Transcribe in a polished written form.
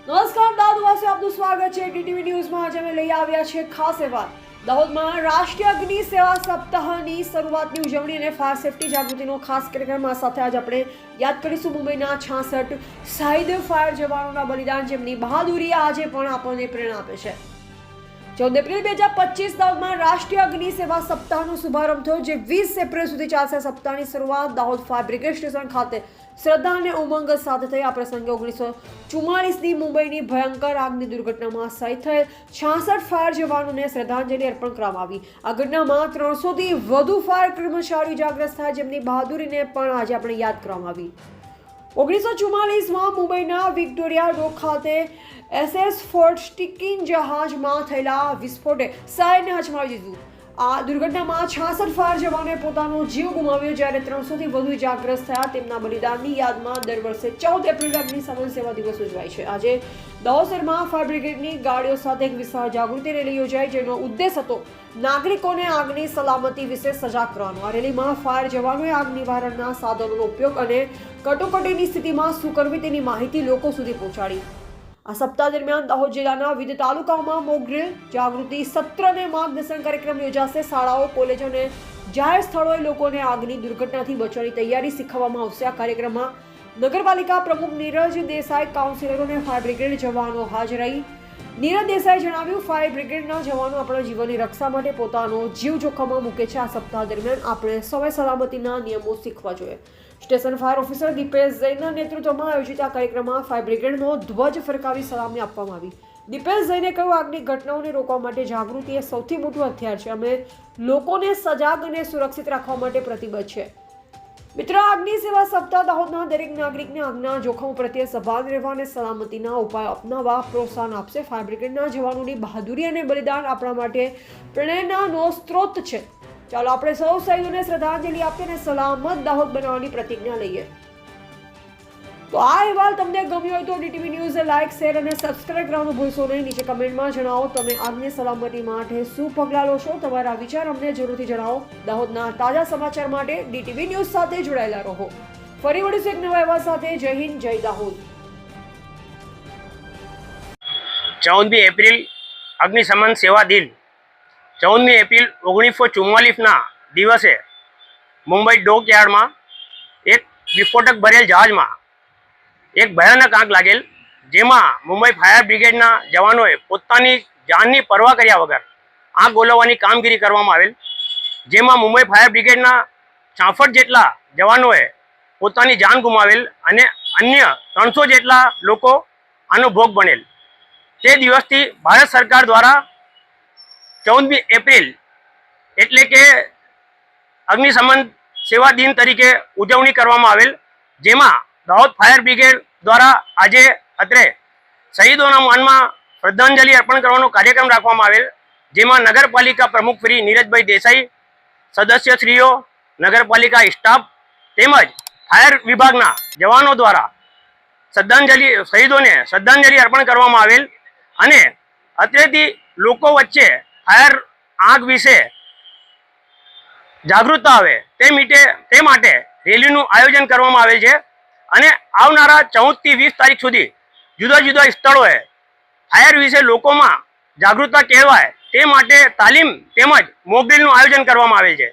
નમસ્કાર, દાહોદવાસી આપનું સ્વાગત છે ડીટીવી ન્યૂઝમાં। આજે અમે લઈ આવ્યા છે ખાસ અહેવાલ। દાહોદમાં રાષ્ટ્રીય અગ્નિ સેવા સપ્તાહની શરૂઆતની ઉજવણી અને ફાયર સેફટી જાગૃતિનો ખાસ કાર્યક્રમ। આ સાથે આજે આપણે યાદ કરીશું મુંબઈના 66 શહીદ ફાયર જવાનોના બલિદાન, જેમની બહાદુરી આજે પણ આપણને પ્રેરણા આપે છે। 14 એપ્રિલ 2025 દાહોદમાં રાષ્ટ્રીય અગ્નિ સેવા સપ્તાહનો શુભારંભ થયો, જે 20 એપ્રિલ સુધી ચાલશે। સપ્તાહની શરૂઆત દાહોદ ફાયર બ્રિગેડ સ્ટેશન ખાતે શ્રદ્ધા અને ઉમંગ સાથે થઈ। આ પ્રસંગે 1944ની મુંબઈની ભયંકર આગની દુર્ઘટનામાં શહીદ થયેલ 66 ફાયર જવાનોને શ્રદ્ધાંજલિ અર્પણ કરવામાં આવી। આ ઘટનામાં 300થી વધુ ફાયર કર્મચારીઓ ઇજાગ્રસ્ત થયા, જેમની બહાદુરીને પણ આજે આપણે યાદ કરવામાં આવી। 1944માં મુંબઈના વિક્ટોરિયા ડોક ખાતે SS ફોર્ટ સ્ટીકિંગ જહાજમાં થયેલા વિસ્ફોટે શહેરને હચમાવી દીધું। આ દુર્ઘટનામાં 66 ફાયર જવાનોએ પોતાનો જીવ ગુમાવ્યો, જ્યારે 300થી વધુ ઇજાગ્રસ્ત થયા। તેમના બલિદાનની યાદમાં દર વર્ષે 14 એપ્રિલ અગ્નિશમન સેવા દિવસ ઉજવાય છે। આજે દાહોદ શહેરમાં ફાયર બ્રિગેડની ગાડીઓ સાથે એક વિશાળ જાગૃતિ રેલી યોજાઈ, જેનો ઉદ્દેશ હતો નાગરિકોને આગની સલામતી વિશે સજાગ કરવાનો। આ રેલીમાં ફાયર જવાનોએ આગ નિવારણના સાધનોનો ઉપયોગ અને કટોકટીની સ્થિતિમાં શું કરવી તેની માહિતી લોકો સુધી પહોંચાડી। આ સપ્તાહ દરમિયાન દાહોદ જિલ્લાના વિવિધ તાલુકાઓમાં મોક ડ્રીલ, જાગૃતિ સત્ર અને માર્ગદર્શન કાર્યક્રમ યોજાશે। શાળાઓ, કોલેજો અને જાહેર સ્થળોએ લોકોને આગની દુર્ઘટનાથી બચવાની તૈયારી શીખવવામાં આવશે। આ કાર્યક્રમમાં નગરપાલિકા પ્રમુખ નીરજ દેસાઈ, કાઉન્સિલરો અને ફાયર બ્રિગેડ જવાનો હાજર રહી। નીરજ દેસાઈએ જણાવ્યું, ફાયર બ્રિગેડના જવાનો આપણા જીવનની રક્ષા માટે પોતાનો જીવ જોખમમાં મૂકે છે। આ સપ્તાહ દરમિયાન આપણે સૌએ સલામતીના નિયમો શીખવા જોઈએ। સ્ટેશન ફાયર ઓફિસર દીપેશ જૈનના નેતૃત્વમાં આયોજિત આ કાર્યક્રમમાં ફાયર બ્રિગેડનો ધ્વજ ફરકાવી સલામી આપવામાં આવી। દીપેશ જૈને કહ્યું, આગની ઘટનાઓને રોકવા માટે જાગૃતિ એ સૌથી મોટું હથિયાર છે। અમે લોકોને સજાગ અને સુરક્ષિત રાખવા માટે પ્રતિબદ્ધ છે। મિત્રો, આગની સેવા સપ્તાહ દાહોદના દરેક નાગરિકને આગના જોખમો પ્રત્યે સભાન રહેવા અને સલામતીના ઉપાયો અપનાવવા પ્રોત્સાહન આપશે। ફાયર બ્રિગેડના જવાનોની બહાદુરી અને બલિદાન આપણા માટે પ્રેરણાનો સ્ત્રોત છે। ચાલો આપણે સૌ શહીદોને શ્રદ્ધાંજલિ આપીએ અને સલામત દાહોદ બનાવવાની પ્રતિજ્ઞા લઈએ। તો આ અહેવાલ તમને ગમ્યો હોય તો ડીટીવી ન્યૂઝ લાઇક, શેર અને સબસ્ક્રાઇબ કરવાનું ભૂલશો નહીં। નીચે કમેન્ટમાં જણાવો તમે આગની સલામતી માટે શું પગલાં લો છો। તમારા વિચાર અમને જરૂરથી જણાવો। દાહોદના તાજા સમાચાર માટે ડીટીવી ન્યૂઝ સાથે જોડાયેલા રહો। ફરી મળીશું એક નવા અહેવાલ સાથે। જય હિન્દ, જય દાહોદ। 14 એપ્રિલ અગ્નિશમન સેવા દિન। 14 એપ્રિલ 1944ના દિવસે મુંબઈ ડોકયાર્ડમાં એક વિસ્ફોટક ભરેલ જહાજમાં એક ભયાનક આગ લાગેલ, જેમાં મુંબઈ ફાયર બ્રિગેડના જવાનોએ પોતાની જાનની પરવા કર્યા વગર આગ ઓલવવાની કામગીરી કરવામાં આવેલ, જેમાં મુંબઈ ફાયર બ્રિગેડના 66 જેટલા જવાનોએ પોતાની જાન ગુમાવેલ અને અન્ય 300 જેટલા લોકો આનો ભોગ બનેલ। તે દિવસથી ભારત સરકાર દ્વારા 14 એપ્રિલ એટલે કે અગ્નિશમન સેવા દિન તરીકે ઉજવણી કરવામાં આવેલ, જેમાં દાહોદ ફાયર બ્રિગેડ દ્વારા આજે અત્રે શહીદોના માનમાં શ્રદ્ધાંજલિ અર્પણ કરવાનો કાર્યક્રમ રાખવામાં આવેલ, જેમાં નગરપાલિકા પ્રમુખ શ્રી નીરજભાઈ દેસાઈ, સદસ્યશ્રીઓ, નગરપાલિકા સ્ટાફ તેમજ ફાયર વિભાગના જવાનો દ્વારા શહીદોને શ્રદ્ધાંજલિ અર્પણ કરવામાં આવેલ અને અત્રેથી લોકો વચ્ચે ફાયર આગ વિશે જાગૃતતા આવે તે માટે રેલીનું આયોજન કરવામાં આવેલ છે અને આવનારા 14 થી 20 તારીખ સુધી જુદા જુદા સ્થળોએ ફાયર વિશે લોકોમાં જાગૃતતા કેળવાય તે માટે તાલીમ તેમજ મોક ડ્રીલનું આયોજન કરવામાં આવેલ છે।